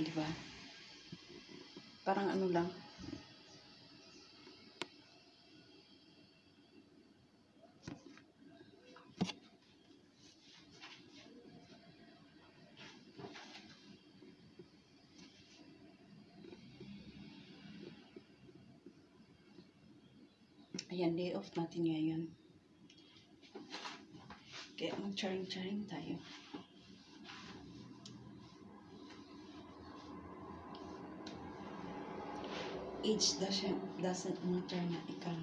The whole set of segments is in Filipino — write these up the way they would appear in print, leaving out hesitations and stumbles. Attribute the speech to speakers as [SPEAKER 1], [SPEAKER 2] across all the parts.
[SPEAKER 1] Di ba? Parang ano lang. Ayan, day off natin ngayon. Kaya mag-charing-charing tayo. Age doesn't matter na ikaw.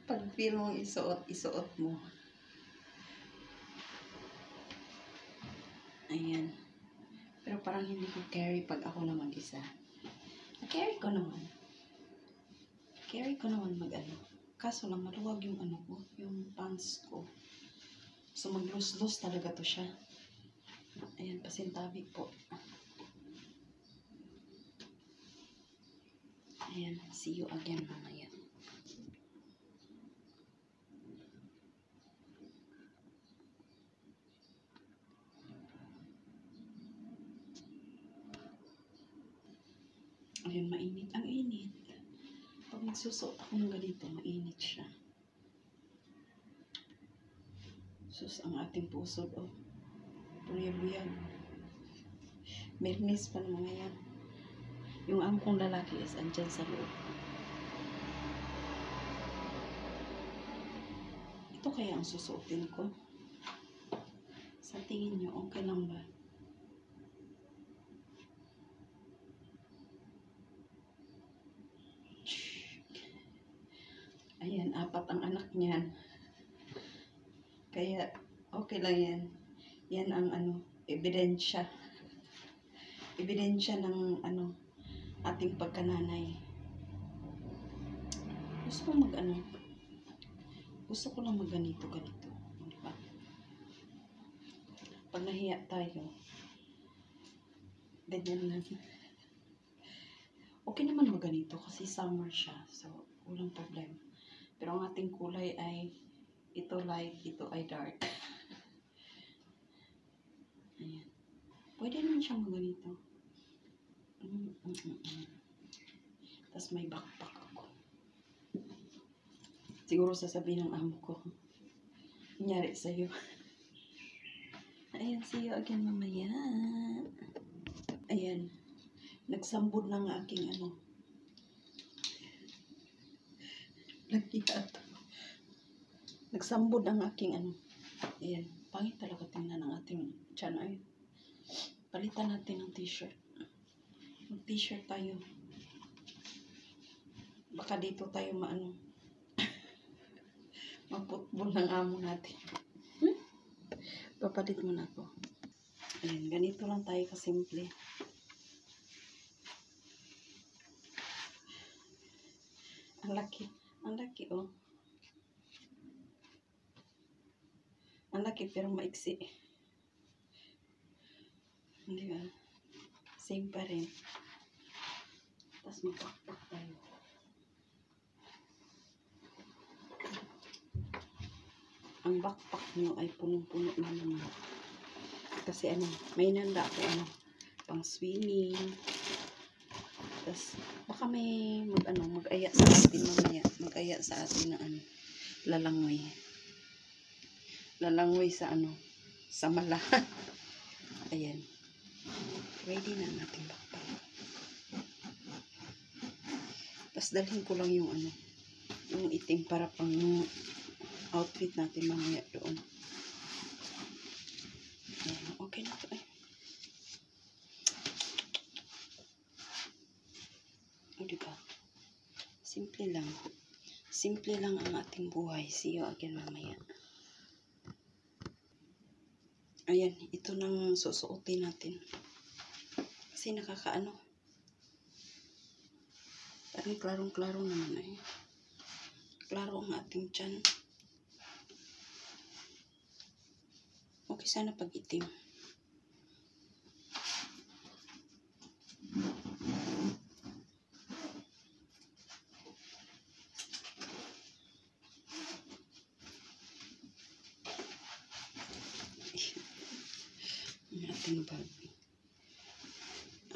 [SPEAKER 1] Pag feel mong isuot mo. Ayan. Pero parang hindi ko carry pag ako na mag-isa. Carry ko naman. Carry ko naman mag-ano. Kaso lang maluwag yung ano ko, yung pants ko. So mag-loose-loose talaga to siya. Ayan, pasintabi po. Ayan, see you again mamaya. Ayan, mainit. Ang init. Pag nagsusuot ako ng ganito, mainit siya. Sus, ang ating pusod, oh. Buyag-buyag. Mernis pa naman yan. Yung amo kong lalaki is andyan sa loob. Ito kaya ang susuotin ko? Sa tingin nyo, okay lang ba? Ayan, 4 ang anak niyan. Kaya, okay lang yan. Yan ang ano, ebidensya. Ebidensya ng ano, ating pagkananay. Gusto ko mag ano, gusto ko lang magganito, ganito. Diba? Pag nahiya tayo, ganyan lang. Okay naman magganito kasi summer siya. So, walang problem. Pero ang ating kulay ay ito light, ito ay dark. Ayan. Pwede naman siyang magganito. Tapos may backpack ako. Siguro sasabihin ng amo ko, nangyari sa'yo. Ayan, see you again mamaya. Ayan. Nagsambod ng aking ano. Nagsambod ang aking ano. Ayan. Pangit talaga tingnan ng ating tiyan. Ay, palitan natin ng t-shirt. Mag-t-shirt tayo. Baka dito tayo maano. Maputbol ng amo natin. Papalit mo na ako. Ayan, ganito lang tayo kasimple. Ang laki oh. Ang laki pero maiksi. Hindi ba? Same pa rin. Tapos magpakpak tayo. Ang backpack nyo ay punong-puno na naman. Kasi ano, may nanda ako ano, pang swimming. Tapos, baka may mag-aya sa atin mamaya. Mag-aya sa atin na ano, lalangoy. Lalangoy sa ano, sa mala. Ayan. Ready na natin backpack. Tapos dalhin ko lang yung ano, yung itim para pang outfit natin mamaya doon. Ayan, okay na to eh. O diba? Simple lang. Simple lang ang ating buhay. See you again mamaya. Ayan, ito nang susuotin natin. Kasi nakakaano. Parang klarong-klaro naman eh. Klaro ang ating tiyan. Okay sana pag itim. Ang ating bag.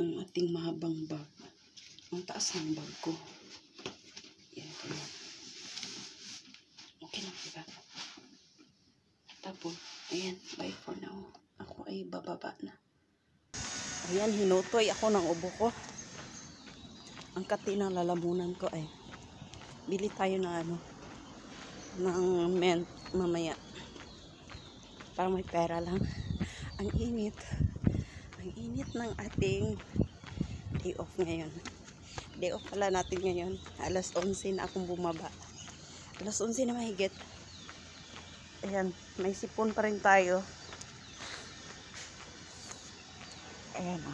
[SPEAKER 1] Ang ating mahabang bag. Ang taas ng bag ko. Yan. Okay lang, diba? Tapos, ayan, bye for now. Ako ay bababa na. Ayan, hinutoy ako ng ubo ko. Ang kati ng lalamunan ko ay bili tayo ng ng mint mamaya. Para may pera lang. Ang init. Ang init ng ating day off ngayon. Day off pala natin ngayon. Alas 11 na akong bumaba. Alas 11 na mahigit. Ayan, may sipon pa rin tayo. Ayan o.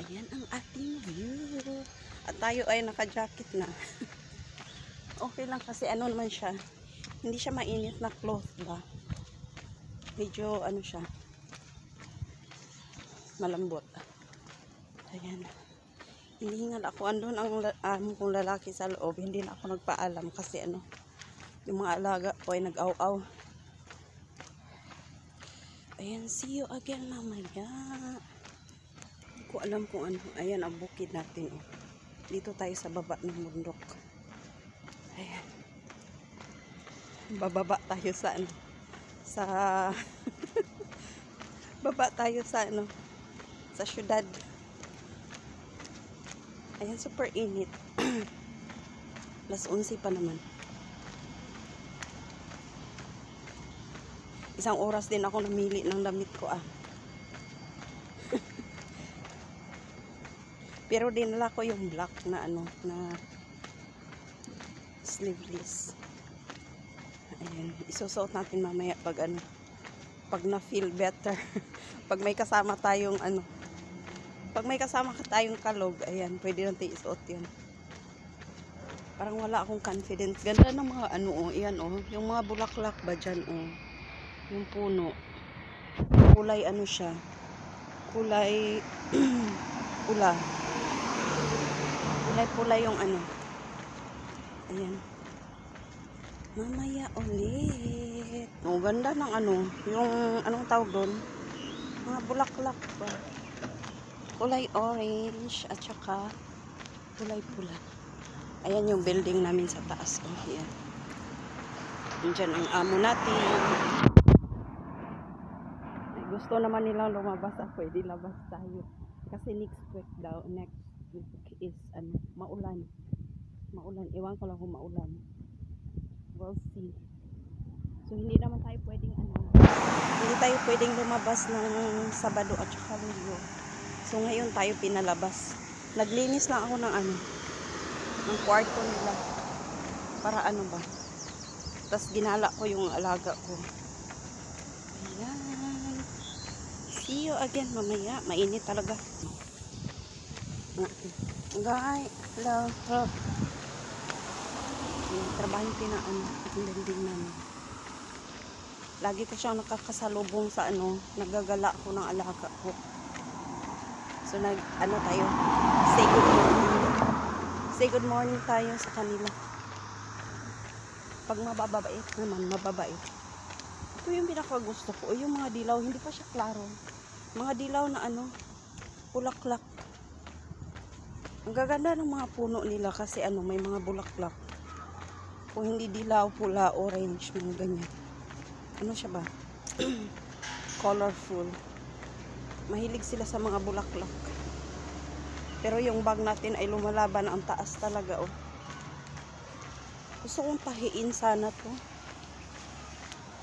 [SPEAKER 1] Ayan ang ating view. At tayo ay naka-jacket na. Okay lang kasi ano naman siya. Hindi siya mainit na cloth ba. Medyo ano siya. Malambot. Ayan. Hinihingal ako. Andun ang amo kong lalaki sa loob. Hindi na ako nagpaalam kasi yung mga alaga ko ay nag-aw-aw. Ayan, see you again mamaya. Hindi ko alam kung ano. Ayan ang bukid natin. Oh. Dito tayo sa baba ng bundok. Ayan. Bababa tayo sa sa baba tayo sa sa syudad. Ayan, super init. Alas 11 pa naman. Isang oras din ako namili ng damit ko Pero dinala ko yung black na na sleeveless. Ayan, isusuot natin mamaya pag pag na feel better. Pag may kasama tayong pag may kasama tayong kalog, ayan, pwede natin isuot yun. Parang wala akong confidence. Ganda ng mga ayan yung mga bulaklak ba dyan yung puno. Kulay siya. Kulay pula. Kulay pula yung Ayan. Mamaya ulit. Ganda ng yung anong tawag doon? Mga bulaklak ba? Kulay orange at saka kulay pula. Ayan yung building namin sa taas. Ayan. Diyan ang amo natin. Ay, gusto naman nilang lumabas ako. Di labas tayo. Kasi next week is maulan. Maulan. Iwan ko lang kung maulan. We'll see. So hindi naman tayo pwedeng hindi tayo pwedeng lumabas ng Sabado at saka Linggo. So ngayon tayo pinalabas. Naglinis lang ako ng ng kwarto nila. Para ba? Tapos ginala ko yung alaga ko. Ayan. See you again mamaya. Mainit talaga. Guys, hello. Trabahin ang building namin. Lagi ko siyang nakakasalubong sa nagagala ako ng alaga ko. So tayo, say good morning. Say good morning tayo sa kanila. Pag mababait naman, mababait. Ito yung pinakagusto ko. Yung mga dilaw, hindi pa siya klaro. Mga dilaw na bulaklak. Ang gaganda ng mga puno nila kasi may mga bulaklak. Kung hindi dilaw, pula, orange, mga ganyan. Ano siya ba? Colorful. Mahilig sila sa mga bulaklak. Pero yung bag natin ay lumalaban ang taas talaga Gusto kong tahiin sana to.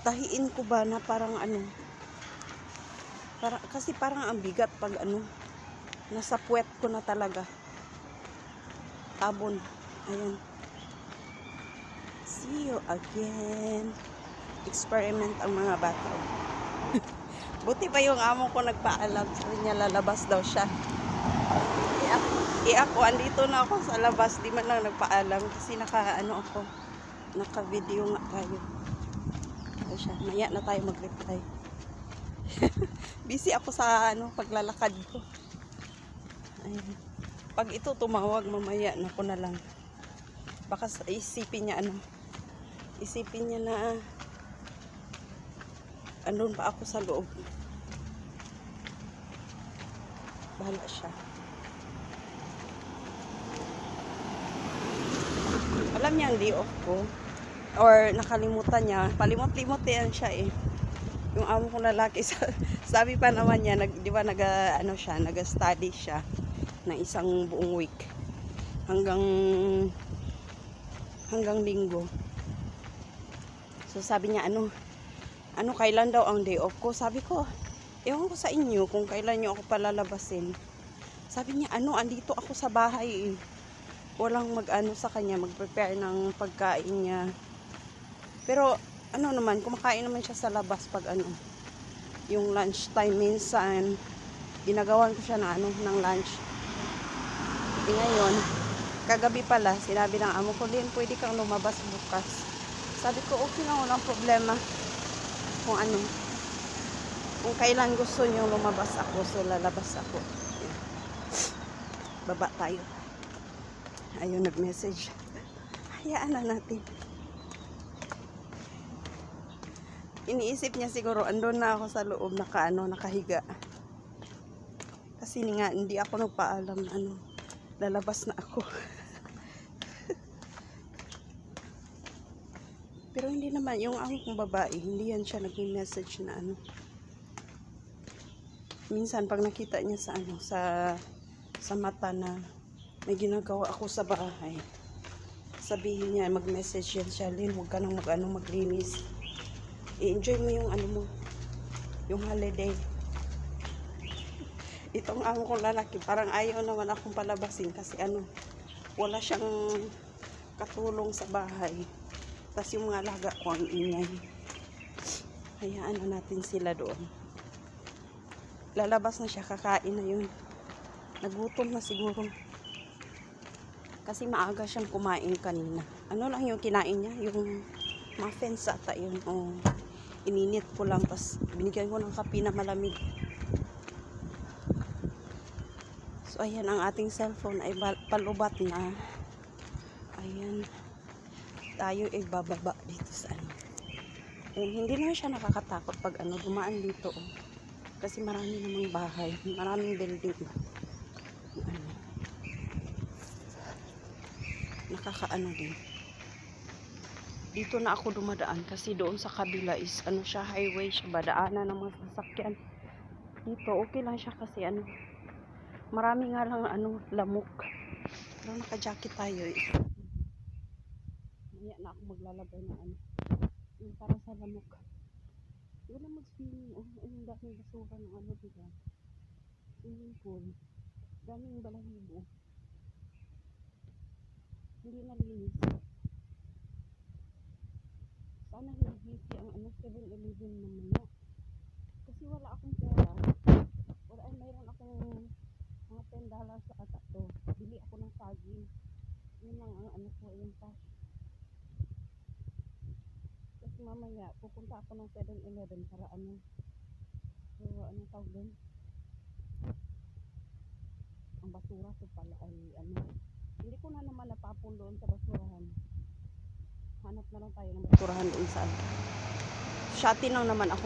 [SPEAKER 1] Tahiin ko ba na parang kasi parang ang bigat pag nasa puwet ko na talaga. Tabon. Ayan. See you again. Experiment ang mga bata. Buti pa yung amo ko nagpaalam. Sabi niya lalabas daw siya. Ako, andito na ako sa labas. Di man lang nagpaalam. Kasi naka-video nga tayo. Ito siya. Maya na tayo mag-reply. Busy ako sa paglalakad ko. Ayun. Pag ito tumawag mamaya na ko na lang. Baka isipin niya isipin niya na Andun pa ako sa loob. Bahala siya. Alam niya ang day off ko. Or nakalimutan niya. Palimot-limot yan siya eh. Yung amo kong lalaki. Sabi pa naman niya, di ba nag-study siya ng isang buong week. Hanggang linggo. So sabi niya, kailan daw ang day off ko? Sabi ko, ewan ko sa inyo kung kailan nyo ako palalabasin. Sabi niya, andito ako sa bahay eh. Walang sa kanya, mag-prepare ng pagkain niya. Pero, naman, kumakain naman siya sa labas pag yung lunch time minsan. Ginagawan ko siya ng lunch. E ngayon, kagabi pala, sinabi ng amo ko, Lynn, pwede kang lumabas bukas. Sabi ko, okay na, walang problema. Kung kailan gusto niyo lumabas ako, so lalabas ako. Ayan. Baba tayo. Ayun, nag-message. Hayaan na natin. Iniisip niya siguro, andun na ako sa loob, nakahiga. Kasi nga, hindi ako nagpaalam lalabas na ako. Pero hindi naman, yung amo kong babae, hindi yan siya nag-message na Minsan, pag nakita niya sa mata na may ginagawa ako sa bahay, sabihin niya, mag-message yan siya, Lynn, huwag ka nang maglinis. I-enjoy mo yung holiday. Itong amo kong lalaki, parang ayaw naman akong palabasin kasi wala siyang katulong sa bahay. Tapos yung mga alaga ko ang ingay. Hayaan na natin sila doon. Lalabas na siya, kakain na yun. Nagutom na siguro. Kasi maaga siyang kumain kanina. Lang yung kinain niya? Yung muffins ata yun. Ininit ko lang. Tapos binigyan ko ng kape na malamig. So ayan, ang ating cellphone ay palubat na. Ayan. Tayo ay bababa dito sa Hindi naman siya nakakatakot pag dumaan dito. Kasi marami namang bahay. Maraming building. Nakakaano din. Dito na ako dumadaan kasi doon sa kabila is siya, highway siya, daanan ng mga sasakyan. Dito okay lang siya kasi marami nga lang lamok. Pero naka-jacket tayo eh. Maya na ako maglalagay ng yung para sa lamok. Wala mag-swimming. Yung daming basura ng diba? Swimming pool. Daming balahibo. Hindi nalinis. Sana hindi ang 7-Eleven naman na. Kasi wala akong pera. Mayroon akong mga $10 sa ata to. Bili ako ng saging. Yun lang ang ko, yung cash. Kasi mamaya, pupunta ako ng 7-Eleven para so tawag doon? Ang basura ko pala ay hindi ko na naman napapon doon sa basurahan. Hanap na lang tayo ng basurahan doon sa Shatin lang naman ako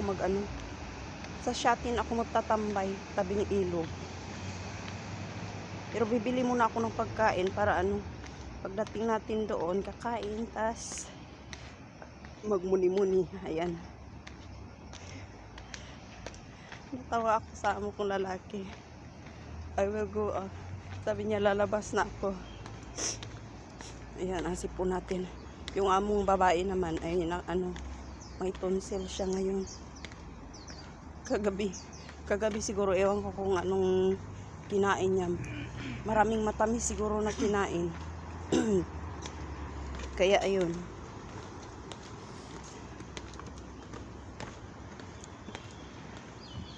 [SPEAKER 1] sa Shatin ako magtatambay tabing ilog. Pero bibili muna ako ng pagkain para pagdating natin doon kakain, tas magmuni-muni. Ayan, natawa ako sa amo kong lalaki. I will go sabi niya lalabas na ako. Ayan, asip po natin. Yung among babae naman ay may tonsil siya ngayon. Kagabi siguro, ewan ko kung anong kinain niya. Maraming matamis siguro na kinain. Kaya ayun.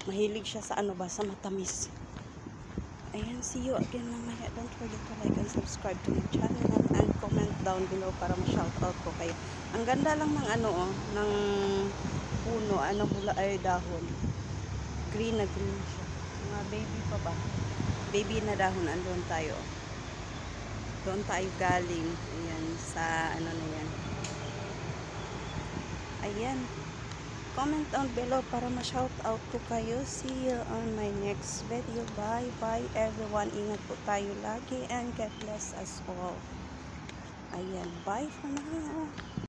[SPEAKER 1] Mahilig siya sa sa matamis. Ayan, see you again mamaya. Don't forget to like and subscribe to my channel and comment down below para ma-shoutout ko kayo. Ang ganda lang ng ng puno, bula ay dahon. Green na green siya. Mga baby pa ba? Baby na dahon, andun tayo. Doon tayo galing. Ayan, sa na yan. Ayan. Comment down below para ma-shout out ko kayo. See you on my next video. Bye bye everyone. Ingat po tayo lagi and God bless us all. Ayan, bye for now.